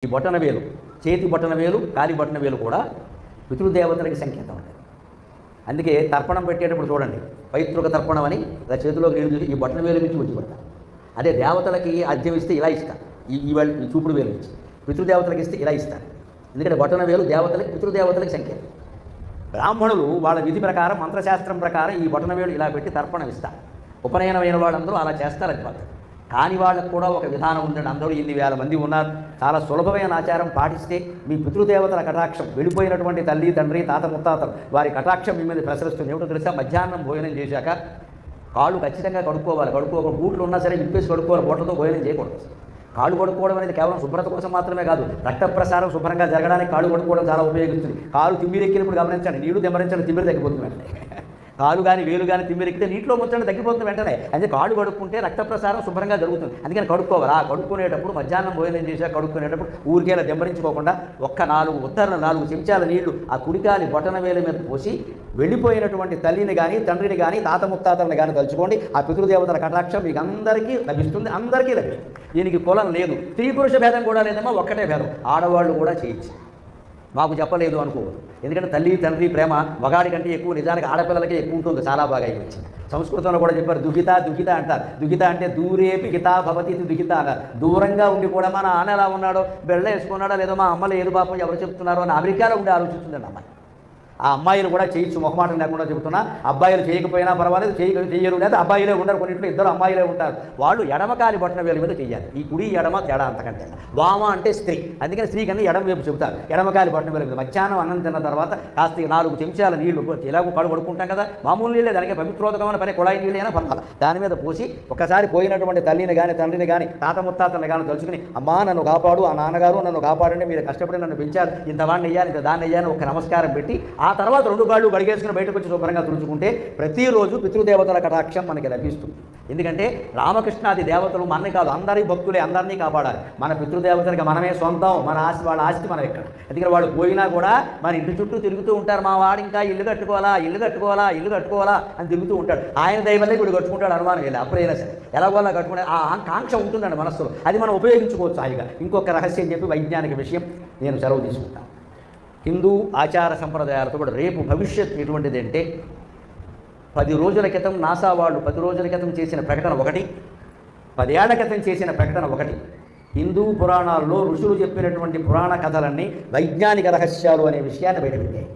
ఈ బొటన వేలు, చేతి బొటన వేలు, కాలి బొటన వేలు కూడా పితృదేవతలకి సంకేతం అండి. అందుకే తర్పణం పెట్టేటప్పుడు చూడండి, పైతృక తర్పణం అని ఇలా చేతిలోకి నీళ్ళు చూసి ఈ బొటన వేలు నుంచి వచ్చి పడతారు. అదే దేవతలకి అర్ఘ్యం ఇస్తే ఇలా ఇస్తారు, ఈ చూపుడు వేలు నుంచి. పితృదేవతలకు ఇస్తే ఇలా ఇస్తారు. ఎందుకంటే బొటన వేలు దేవతలకి, పితృదేవతలకి సంకేతం. బ్రాహ్మణులు వాళ్ళ విధి ప్రకారం, మంత్రశాస్త్రం ప్రకారం ఈ బొటన వేలు ఇలా పెట్టి తర్పణం ఇస్తారు. ఉపనయనమైన వాళ్ళందరూ అలా చేస్తారు. అది పద్ధతి. కాని వాళ్ళకు కూడా ఒక విధానం ఉందండి. అందరూ ఇన్ని వేల మంది ఉన్నారు. చాలా సులభమైన ఆచారం పాటిస్తే మీ పితృదేవతల కటాక్షం, వెళ్ళిపోయినటువంటి తల్లి, తండ్రి, తాత, ముత్తాతలు వారి కటాక్షం మీ మీద ప్రసరిస్తుంది. ఏమిటో తెలుసా? మధ్యాహ్నం భోజనం చేశాక కాళ్ళు ఖచ్చితంగా కడుక్కోవాలి. కడుక్కోక బూట్లు ఉన్నా సరే విప్పేసి కడుక్కోవాలి. బూట్లతో భోజనం చేయకూడదు. కాళ్ళు కడుక్కోవడం అనేది కేవలం శుభ్రత కోసం మాత్రమే కాదు, రక్త ప్రసారం శుభ్రంగా జరగడానికి కాళ్ళు కడుక్కోవడం చాలా ఉపయోగిస్తుంది. కాలు తిమ్మిరెక్కినప్పుడు గమనించండి, నీళ్లు తెమ్మరించండి, తిమ్మిరి తగ్గిపోతుంది వెంటనే. కాలు కానీ వేలు కానీ తిమ్మిరెక్కితే నీటిలో ముంచండి, తగ్గిపోతుంది వెంటనే. అంటే కాళ్ళు కడుక్కుంటే రక్త ప్రసారం శుభ్రంగా జరుగుతుంది. అందుకని కడుక్కోవాలి. ఆ కడుక్కునేటప్పుడు మధ్యాహ్నం భోజనం చేశాక కడుక్కునేటప్పుడు ఊరికేలా దెంబరించుకోకుండా ఒక్క 4 చెంచాల నీళ్లు ఆ కుడికాలి బొటన వేల మీద పోసి వెళ్ళిపోయినటువంటి తల్లిని కానీ, తండ్రిని కానీ, తాత ముత్తాతలను కానీ తలుచుకోండి. ఆ పితృదేవతల కటాక్షం మీకు అందరికీ లభిస్తుంది. అందరికీ లభిస్తుంది. దీనికి కులం లేదు, స్త్రీ పురుష భేదం కూడా లేదమ్మా, ఒక్కటే భేదం. ఆడవాళ్ళు కూడా చేయొచ్చు. మాకు చెప్పలేదు అనుకోవద్దు. ఎందుకంటే తల్లి తండ్రి ప్రేమ మగాడి కంటే ఎక్కువ నిజానికి ఆడపిల్లలకే ఎక్కువ ఉంటుంది. చాలా బాగా అయిపోయింది. సంస్కృతంలో కూడా చెప్పారు, దుహిత అంటారు. దుహిత అంటే దూరేపి హితా భవతి దుహిత అన్నారు. దూరంగా ఉండి కూడా మా నాన్న ఎలా ఉన్నాడో, బెళ్ళ వేసుకున్నాడో లేదో, మా అమ్మలు ఏరు పాపం ఎవరు చెప్తున్నారో అని అమెరికాలో ఉండి ఆలోచిస్తుందండి అమ్మాయి. ఆ అమ్మాయిలు కూడా చేయొచ్చు, మొహమాటం లేకుండా చెబుతున్నా. అబ్బాయిలు చేయకపోయినా పర్వాలేదు, చెయ్యరు. లేదా అబ్బాయిలే ఉండరు, కొన్నింటిలో ఇద్దరు అమ్మాయిలే ఉంటారు. వాళ్ళు ఎడమకాలి బొటన వేలు మీద చెయ్యాలి. ఈ కుడి ఎడమ తేడా అంతకంటే. వామ అంటే స్త్రీ, అందుకని స్త్రీ కన్నా ఎడమ వైపు చెబుతారు. ఎడమకాలి బొటన వేలు మీద మధ్యాహ్నం అన్నం తిన్న తర్వాత కాస్త 4 చెంచాల నీళ్లు, ఎలాగో కడుగు కడుక్కుంటాం కదా, మామూలు నీళ్ళే, దానికి పవిత్రోదకమైన పని కుళాయి నీళ్ళైనా పర్వాలి. దాని మీద పోసి ఒకసారి పోయినటువంటి తల్లిని కానీ, తండ్రిని కానీ, తాత ముత్తాతని కానీ తలుచుకుని, అమ్మా నన్ను కాపాడు, ఆ నాన్నగారు నన్ను కాపాడండి, మీరు కష్టపడి నన్ను పెంచారు, ఇంత వాడిని అయ్యాను, ఇంత దాన్ని అయ్యాను, ఒక నమస్కారం పెట్టి ఆ తర్వాత 2 కాళ్ళు గడిగేసుకుని బయటకు వచ్చి శుభ్రంగా తుడుచుకుంటే ప్రతిరోజు పితృదేవతల కటాక్షం మనకి లభిస్తుంది. ఎందుకంటే రామకృష్ణాది దేవతలు మనని కాదు, అందరి భక్తులే, అందరినీ కాపాడాలి. మన పితృదేవతలకి మనమే సొంతం, మన ఆస్తి, వాళ్ళ ఆస్తి మనం ఎక్కడ. ఎందుకంటే వాళ్ళు పోయినా కూడా మన ఇంటి చుట్టూ తిరుగుతూ ఉంటారు. మా వాడు ఇంకా ఇల్లు కట్టుకోవాలా అని తిరుగుతూ ఉంటాడు. ఆయన దైవల్లే వీడు కట్టుకుంటాడు, అనుమానం వెళ్ళి అప్పుడైనా సరే ఎలాగోలా కట్టుకునే ఆ కాంక్ష ఉంటుందండి మనస్సులో. అది మనం ఉపయోగించుకోవచ్చు హాయిగా. ఇంకొక రహస్యం చెప్పి వైజ్ఞానిక విషయం నేను సెలవు తీసుకుంటాను. హిందూ ఆచార సంప్రదాయాలతో కూడా రేపు భవిష్యత్ ఎటువంటిది అంటే, 10 రోజుల క్రితం నాసా వాళ్ళు 10 రోజుల క్రితం చేసిన ప్రకటన ఒకటి, 10 ఏళ్ల క్రితం చేసిన ప్రకటన ఒకటి. హిందూ పురాణాల్లో ఋషులు చెప్పినటువంటి పురాణ కథలన్నీ వైజ్ఞానిక రహస్యాలు అనే విషయాన్ని బయటపెట్టాయి.